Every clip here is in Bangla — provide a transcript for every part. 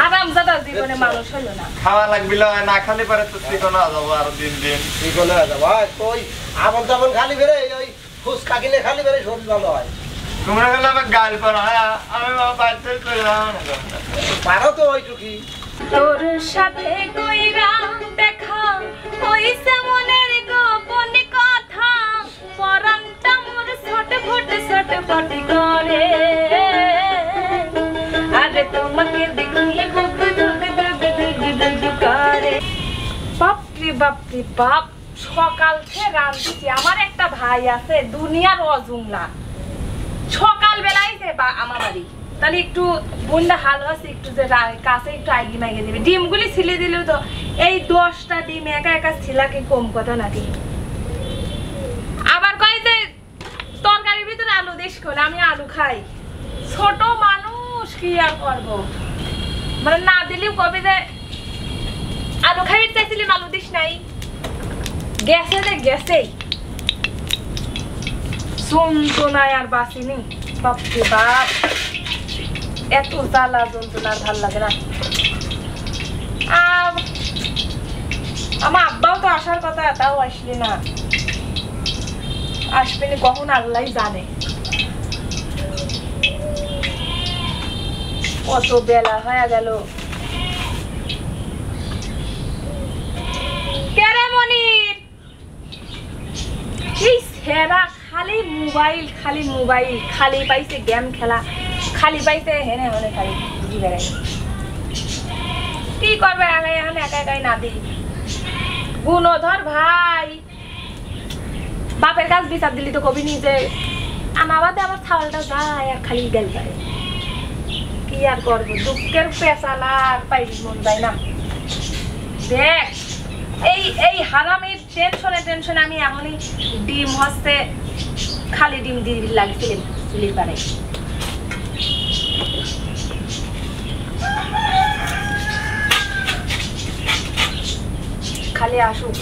হারামজাদা জীবনে মানুষ হলো না খাওয়া লাগবে না খালি পারে তো ঠিকানা যাবো আর দিন দিন ঠিকানা যাবো তুই আমন তেমন খালি বেড়ে ওই ফুচকা কিনে খালি বেড়ে শরীর ভালো হয় তোমরা গেলে আমার গাল করো হ্যাঁ আমি বাড়িতে চলে যাবো পারো তো ওইটুকি তোর সাথে কইরা দেখা হইছে মনের গোপন কথা পরানটা মোর ছটফট করে আরে তোমাকে দেখলে বুক ধুক করে বাপরে বাপরে বাপ সকাল থেকে রাঁধছি আমার একটা ভাই আছে দুনিয়ার অজুমলা সকাল বেলায় যে বা আমার বাড়ি তাহলে একটু বোনটা হাল আছে একটু যে কাছে একটু আইগি মাইগে দিবে ডিমগুলি ছিলে দিলেও তো এই 10টা ডিম একা একা ছিলাকে কম কথা নাকি আবার কয় যে তরকারির ভিতরে আলু দেশ করে আমি আলু খাই ছোট মানুষ কি আর করবো মানে না দিলেও কবে যে আলু খাইতে চাইছিলাম আলু দিস নাই গেছে যে গেছেই যন্ত্রণায় আর বাঁচিনি বাপরে বাপ এত জ্বালা যন্ত্রণা আর ভাল লাগে না আমার আব্বাও তো আসার কথা তাও আসলি না আসবে না কখন আল্লাহ জানে কত বেলা হয়ে গেল কেরে মনির এই সেরা খালি মোবাইল খালি পাইছে গেম খেলা খালি পাইছে হেনে হনে খালি বুঝি বেড়াই কি করবে এখন একা একাই না দিই গুণধর ভাই বাপের কাছ বিচার দিলি তো কবি নি যে আমার বাদে আমার ছাওয়ালটা যায় আর খালি গেল পারে কি আর করবো দুঃখের পেশালা আর পাইবি মন যায় না দেখ এই হারামের টেনশনে আমি এখনই ডিম হচ্ছে খালি ডিম দিয়ে লাগছিলেন চুলির পারে খালি আসুক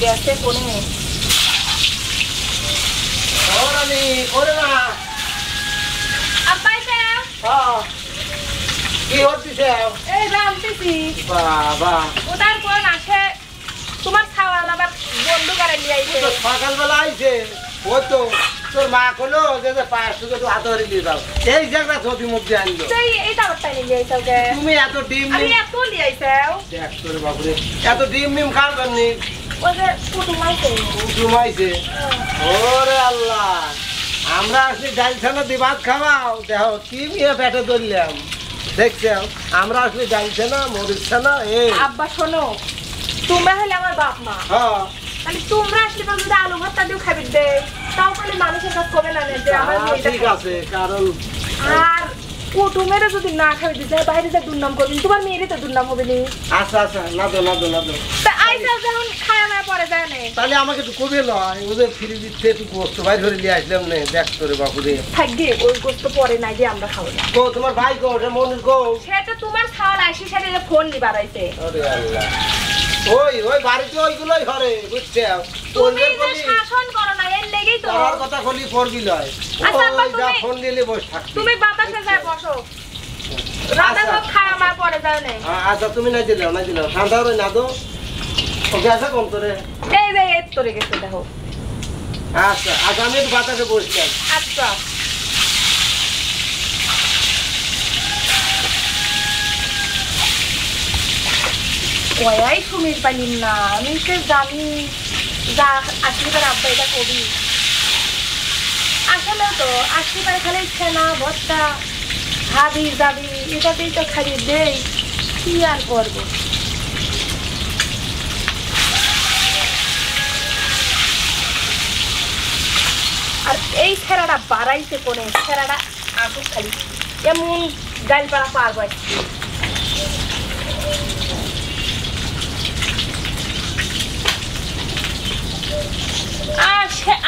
গ্যাসে কোনে ওরে মা আব্বাই কি হচ্ছে এই রামতেছি বাবা ওটার কোন আসে তোমার খাওয়াল আবার বন্ধু করে নিয়ে আইছে সকালবেলা আইছে ও তো তোর মা কলো যে পায়ের সুযোগ তো হাত ধরে দিয়ে দাও এই জায়গা যদি মুখ দিয়ে আনলো এই তারটাই নিয়ে আইছো কে তুমি এত ডিম আমি এত নিয়ে আইছো দেখ তোর বাবুরে এত ডিম খান করনি ওই যে কুটুমাইছে কুটুমাইছে ওরে আল্লাহ আমরা আসলে ডাল ছানা দিয়ে ভাত খাওয়াও দেখো কি নিয়ে পেটে ধরলাম দেখছো আমরা আসলে ডাল ছানা মরিচ ছানা এই আব্বা শোনো তোমরা হলে আমার বাপ মা হ্যাঁ মানে তোমরা আসলে তো যদি আলু ভর্তা দিও খাবি দে তাও বলে মানুষের কাছে কবে না যে আমার ঠিক আছে কারণ আর কুটুমের যদি না খাবি দিতে বাইরে যা দুর্নাম করবি তোমার মেয়েরই তো দুর্নাম হবে নি আচ্ছা না দো তা আইসা যখন খায় না পরে যায় না তাহলে আমাকে একটু কবে নয় ওদের ফ্রি দিচ্ছে একটু গোস্ত বাইর করে নিয়ে আসলাম না দেখ তোরে বাপুরে থাকবে ওই গোস্ত পরে নাই যে আমরা খাবো না গো তোমার ভাই গো ওটা মনির গো সেটা তোমার খাওয়ার আইসি সেটা ফোন নি বাড়াইছে আরে আল্লাহ ওই বাড়িতে ওইগুলোই ঘরে বুঝছে তুমি যে শাসন করো না এর লাগেই তো আমার কথা বলি ফোরবি লয় আচ্ছা ওই যা ফোন দিলে বস থাক তুমি বাতাসে যায় বসো রাতে সব খায় আমার পরে যায় না আচ্ছা তুমি না দিলে ঠান্ডা হবে না দো ওকে আসা কম তোরে এই যে এত তোরে গেছে দেখো আচ্ছা আমি একটু বাতাসে বসলাম আচ্ছা ওয়াই সুমির পাইলিম না আমি তো জানি যা আশীর্বাদ আব্বা এটা কবি আসলে তো আশীর্বাদ খালি ছেনা ভর্তা হাবি যাবি এটাতেই তো খালি দেই কি আর করবো আর এই ছেড়াটা বাড়াইছে কোনে ছেড়াটা আসুক খালি এমন গাড়ি পাড়া পার পাচ্ছি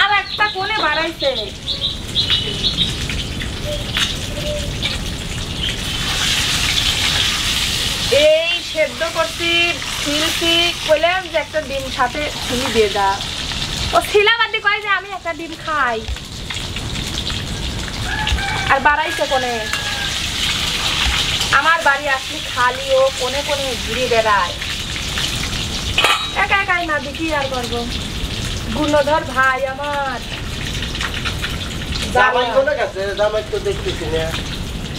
আর একটা কোনে বাড়াইছে এই সেদ্ধ করছি ছিলছি বললাম যে একটা ডিম সাথে ছিলি দিয়ে দা ও ছিলাবাদি কয় যে আমি একটা ডিম খাই আর বাড়াইছে কোনে আমার বাড়ি আসলে খালি ও কোনে কোনে ঘুরে বেড়ায়, একা একাই না দেখি আর করবো। গুণধর ভাই আমার জামাই কোনে গেছে? জামাই তো দেখতেছি না।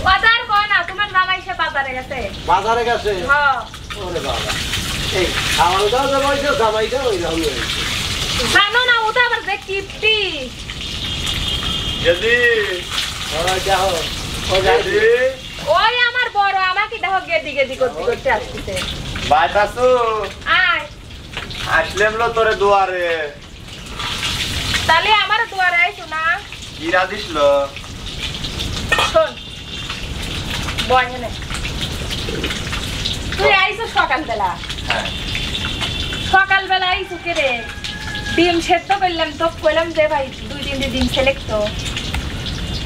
বাজার কয় না, তোমার জামাই সে বাজারে গেছে। বাজারে গেছে? হ্যাঁ। ওরে বাবা, এই খাওয়াটাও জামাইটা জামাইটা ওই রকমই হয়েছে। জানো না, ও তো আবার যে কিপটি। যদি দেখো যদি ওই আমার বড়, আমাকে দেখো গেদি গেদি করতে করতে আসতেছে। বাইতাছু আয়, আসলেম লো তোরে দুয়ারে। তাহলে আমার দুয়ারে আইছো না? কিরা দিছিল? শোন বয় হেনে, তুই আইছো সকালবেলা। হ্যাঁ। সকালবেলা আইছো কে রে? ডিম সেদ্ধ করলাম তো, কইলাম যে ভাই 2-3 ডিম সিলেক্ট তো।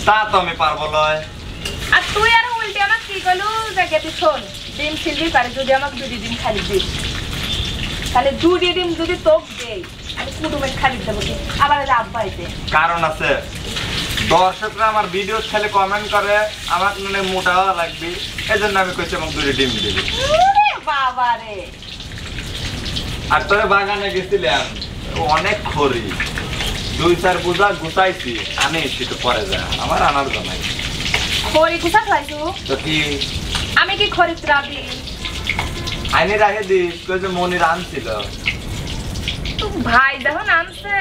তা তো আমি পারবো লয়। আর তুই আর উল্টে আমাকে কি কইলু যে গেতি শোন, ডিম ছিলবি পারে যদি আমাকে 2 ডিম খালি দিস, তাহলে 2 ডিম যদি তোক দেই আমি কুটুমের খালি দেবো কি? আবার এলে আব্বা আইতে কারণ আছে, দর্শকরা আমার ভিডিও ছেলে কমেন্ট করে আমার মানে মোটা হওয়া লাগবে, এই জন্য আমি কইছি আমাকে 2 ডিম দিবি। বাবা রে। আর তোরে বাগানে গেছিলাম, অনেক খড়ি, 2-4 বোঝা গুছাইছি, আনি সেটা পরে যা আমার আনার জমাই। খড়ি কুসা খাইছো? তো কি আমি কি খড়ি রাখি? আইনে রাখে দিস, কই যে মনির আনছিল। তো ভাই দেখো না আনছে,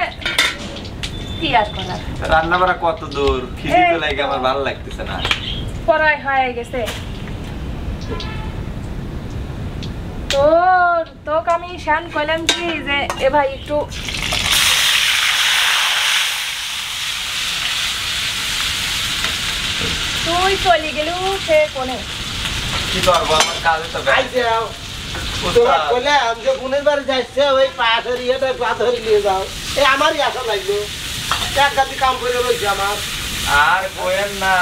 কি আর করার। রান্না বাড়া কত দূর, খিদি তো লাগে আমার ভালো লাগতেছে না। পড়াই হয়ে গেছে তোকে আমি শান কইলাম কি যে এ ভাই একটু তুই চলে গেলু সে কোনে কি করবো, আমার কাজে তো আইছে তোমার কইলাম যে বোনের বাড়ি যাইছে, ওই পাশের ইয়েটা পা ধরে নিয়ে যাও। এই আমারই আশা লাগলো, এক গাদি কাম করে রয়েছে আমার। আর কোয়েন না,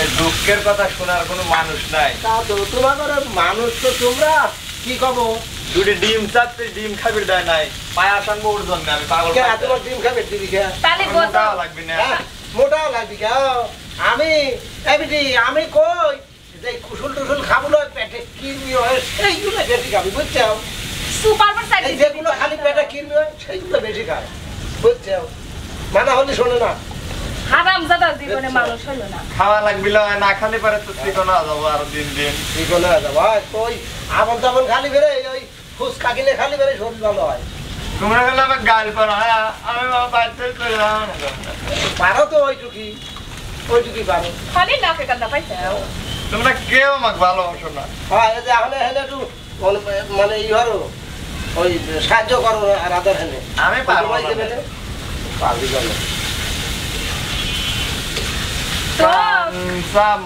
এই দুঃখের কথা শোনার কোনো মানুষ নাই। তা তো তোমার মানুষ তো তোমরা কি কব? 2 ডিম চাচ্ছে, ডিম খাবির দেয় নাই, পায়া আনবো ওর জন্য আমি পাগল। তোমার ডিম খাবে দিবি কে? তাহলে মোটাও লাগবে না। মোটাও লাগবি কে? আমি আমি কই যে কুসুল টুসুল খাবো না, পেটে কিরমি হয় সেইগুলো বেশি খাবি, বুঝছো? সুপার সাইড যেগুলো খালি পেটে কিরমি হয় সেইগুলো বেশি খাবে, বুঝছো? মানা হলে শোনে না। হারামজাদা জীবনে মানুষ হলো না। খাওয়া লাগবে না, খালি পারে তো চিকনা যাবো আরো দিন। কি করে যাবো তুই? আমন তেমন খালি বেড়ে ওই ফুচকা কিনে খালি বেড়ে শরীর ভালো হয়। তোমরা গেলে আমার গাল করো, হ্যাঁ আমি বাচ্চা চলে যাবো। পারো তো ওইটুকি পারো। খালি নাকে কান্দা পাইছে। তোমরা কেউ আমাকে ভালোবাসো না। হ্যাঁ এই যে এখন হেলে একটু মানে ই হরো, ওই সাহায্য করো রাধার হেলে। আমি পারবো না। পারবি বলো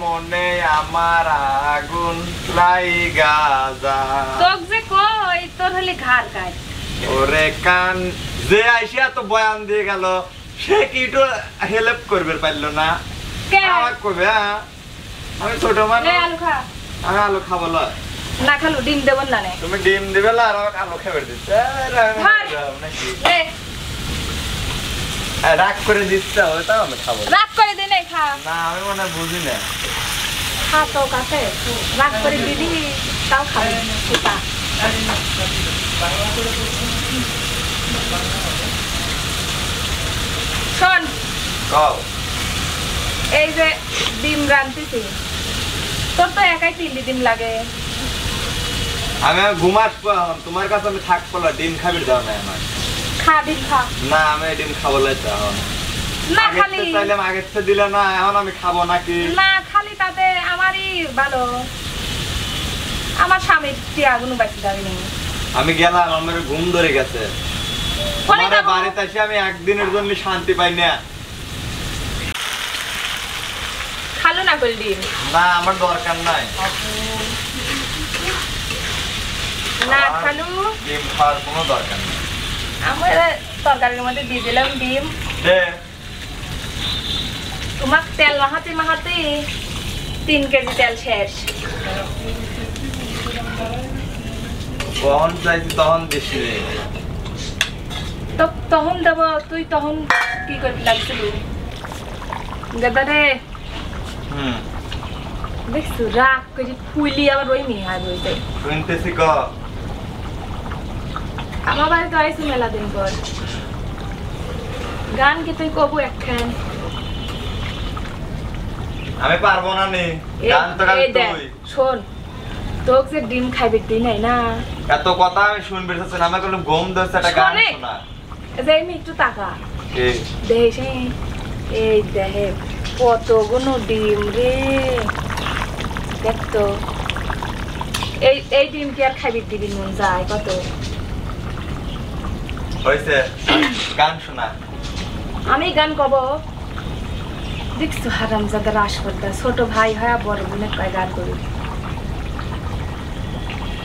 মনে আমার আগুন লাইগা যা। তোক যে কই তোর হলে ঘাড় কাট। ওরে কান যে আইসিয়া তো বয়ান দিয়ে গেল, সে কি একটু হেল্প করবে পারলো না? কে আমাকে কইবে, হ্যাঁ আমি ছোট মানুষ, আলু খা। আমি আলু খাবো না। না খালু ডিম দেব না নে। তুমি ডিম দিবে না আর আমাকে আলু খেয়ে দিচ্ছে রে রাগ করে দিচ্ছে, ওটাও আমি খাবো না। রাগ করে দিনে খা। না আমি মনে হয় বুঝি না। খা তো কাছে রাগ করে দিদি তাও খাবে সুতা। শোন কও এই যে ডিম রাঁধতেছি, তোর তো একাই 3 ডিম লাগে। আমি ঘুমাসবো এখন, তোমার কাছে আমি থাকবো না। ডিম খাবি দাও না আমার। খা ডিম খা। না আমি ডিম খাবো লাগছে এখন। না খালি চাইলাম আগের থেকে দিলে না, এখন আমি খাবো নাকি? না খালি তাতে আমারই ভালো, আমার স্বামীর টিয়াগুলো বাকি যাবে না। আমি গেলাম, আমার ঘুম ধরে গেছে। কোনে আমার যাবো? বাড়িতে এসে আমি একদিনের জন্য শান্তি পাই না। খালো না করে ডিম। না আমার দরকার নাই। না আমার খালু ডিম খাওয়ার কোনো দরকার নেই। আমার তরকারির মধ্যে দিয়ে দিলাম ডিম। দে তোমার তেল মাহাতে মাহাতে 3 কেজি তেল শেষ। কখন চাইছি তখন দিছি। তো তখন দেব, তুই তখন কি করতে লাগছিল? গেদা রে দেখছো রাগ করে ফুলি আবার ওই মিহার হইছে শুনতেছি ক আমার বাড়িতে আইসি মেলা দিন পর গান কি তুই কবু একখান আমি পারবো না নি গান তো গান তুই শোন তোকে যে ডিম খাইবে দিই নাই না এত কথা আমি শুনবে চাচ্ছি না, আমার কোনো ঘুম ধরছে একটা গান শোনা। যে আমি একটু টাকা এ দেখিস এই দেহে কতগুলো ডিম রে দেখতো এই ডিম কি আর খাইবি দিবি মন যায় কত হইছে গান শোনা। আমি গান কব দেখছো হারামজাদা রাসপর্দা ছোট ভাই হয় বড় বোনের কয় গান করি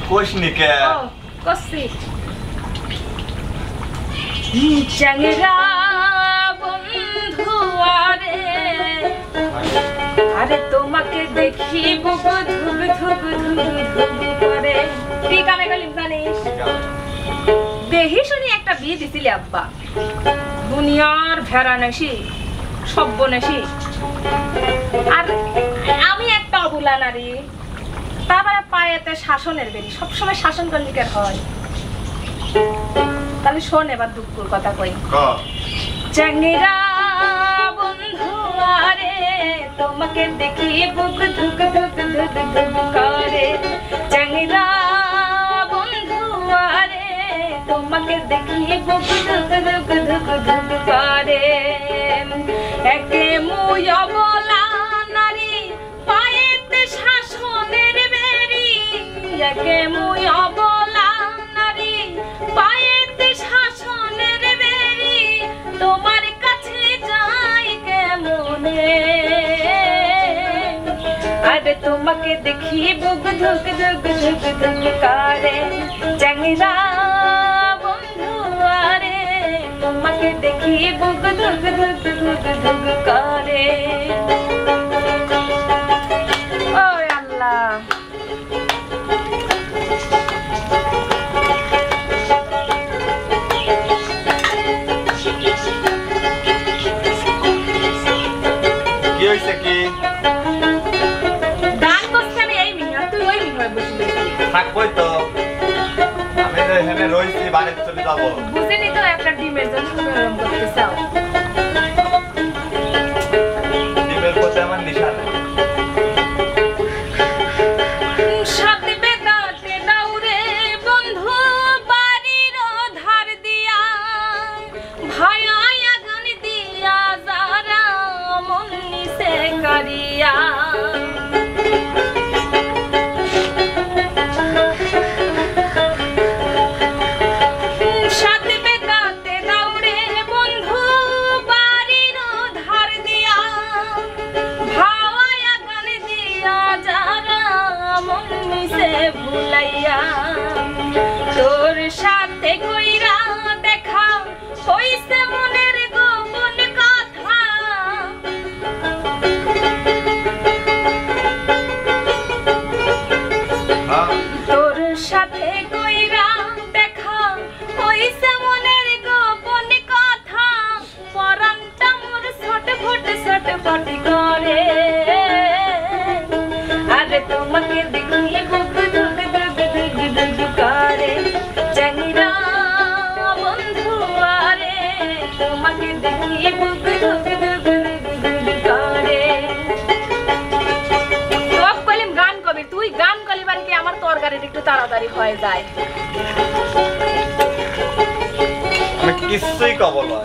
কোশনিকে কসি চাঙ্গেরা বন্ধু আরে তোমাকে দেখি বুক ধুক ধুক ধুক ধুক করে ঠিক আমি গেলাম জানিস দেহি শুনি একটা বিয়ে দিছিলি আব্বা দুনিয়ার ভেড়া নাসি সব্য নাসি আর আমি একটা অবুলা নারী তারপরে পায়েতে শাসনের বেরি সবসময় শাসন কর্মিকের হয় তাহলে শোন এবার দুঃখের কথা কই চাঙ্গিরা বন্ধু আরে তোমাকে দেখি বুক ধুক ধুক ধুক ধুক করে চাঙ্গিরা বন্ধু আরে তোমাকে দেখি বুক ধুক ধুক ধুক ধুক করে একে মুই অবলা নারী পায়েতে শাসনের বেরি একে মুই অবলা নারী পায়েতে শাসনের বেরি তোমার কাছে যাই কেমনে আরে তোমাকে দেখি বুক ধুক ধুক ধুক ধুক করে চাঙ্গিরা বন্ধু আরে তোমাকে দেখি বুক ধুক ধুক ধুক ধুক করে ও আল্লাহ কি হইছে কি গান করতে আমি এই মিয়া তুই ওই মিয়া বসে থাকবই তো আমি তো এখানে রইছি বাড়িতে চলে যাবো বুঝিনি তো একটা ডিমের জন্য তুমি এরকম করতে চাও ডিমের প্রতি আমার নিশা নেই সাথে বেদাতে দাউরে বন্ধু বাড়ির ধার দিয়া ভাই আয়া গান দিয়া যারা মন নিছে করিয়া সাথে বেদাতে দাউরে বন্ধু বাড়ির ধার দিয়া ভাওয়া গান দিয়া যারা মন মিশে ভুলাইয়া তোর সাথে কইরা দেখা হইছে মনের গোপন কথা তোর সাথে কইরা দেখা হইছে মনের গোপন কথা পরানটা মোর ছটফট ছটফট করে আরে তোমাকে দেখি বুক ধুক ধুক ধুক ধুক করে চাঙ্গিরা বন্ধু আরে তোমাকে দেখি বুক ধুক ধুক ধুক ধুক করে সব কইলাম গান কবি তুই গান কলিবার কি আমার তরকারিটা একটু তাড়াতাড়ি হয়ে যায় আমি কিছুই কব না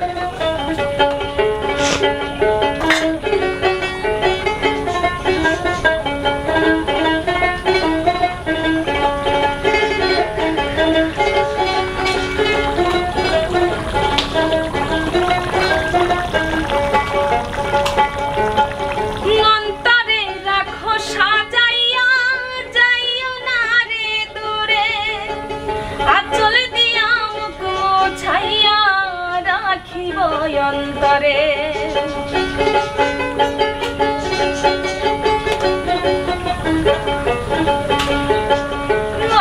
অন্তরে রাখো সাজাইয়া যাইও না রে দূরে আঁচল দিয়া মুখ মোছাইয়া রাখিব অন্তরে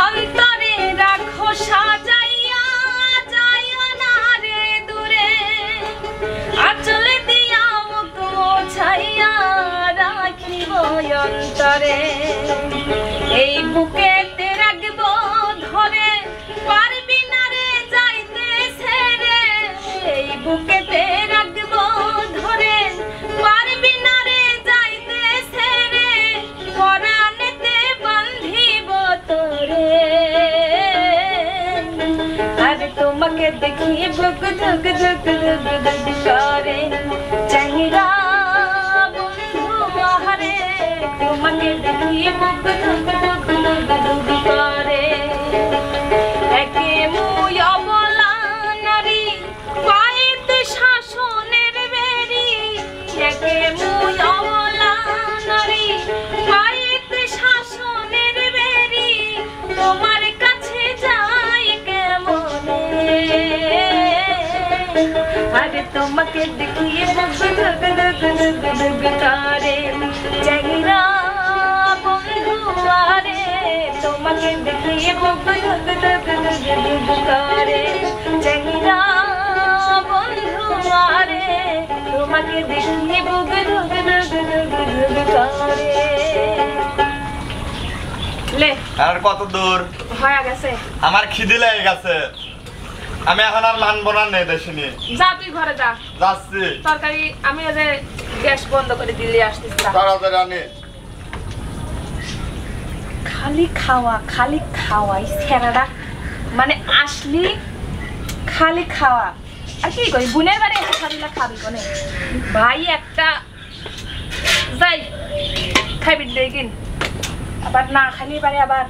অন্তরে রাখো সাজাইয়া যাইও না রে দূরে আঁচল দিয়া মুখ মোছাইয়া রাখিব অন্তরে বুকেতে রাখবো ধরে পারবি না রে যাইতে ছেড়ে পরানেতে বান্ধিব তোরে আর তোমাকে দেখি বুক ধুক ধুক ধুক ধুক করে চেহারা বন্ধু আহারে তোমাকে দেখি বুক ধুক ধুক ধুক ধুক করে একে মুই অবলা নারী পায়েতে শাসনের বেরি একে মুই অবলা নারী পায়েতে শাসনের বেরি তোমার কাছে যাই কেমনে আরে তোমাকে দেখিয়ে বুক ধুক ধুক ধুক ধুক করে চেহারা বন্ধু আরে তোমাকে দেখিয়ে বুক ধুক ধুক ধুক ধুক করে চেহারা বন্ধু আরে তোমাকে দেখিয়ে বুক ধুক ধুক ধুক ধুক করে লে আর কত দূর হয়ে গেছে আমার খিদে লেগে গেছে আমি এখন আর মানবো না নে দেশিনি যা তুই ঘরে যা যাচ্ছি তরকারি আমি ওই যে গ্যাস বন্ধ করে দিলে আসতেছি তাড়াতাড়ি আনি খালি খাওয়াই ছেড়াটা মানে আসলি খালি খাওয়া আর কি করি বোনের বাড়ি এসে খাবিলা খাবি কোনে ভাই একটা যাই খাইবি দেখিন আবার না খালি পারে আবার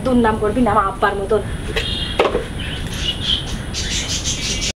দুর্নাম করবি না আমার আব্বার মতন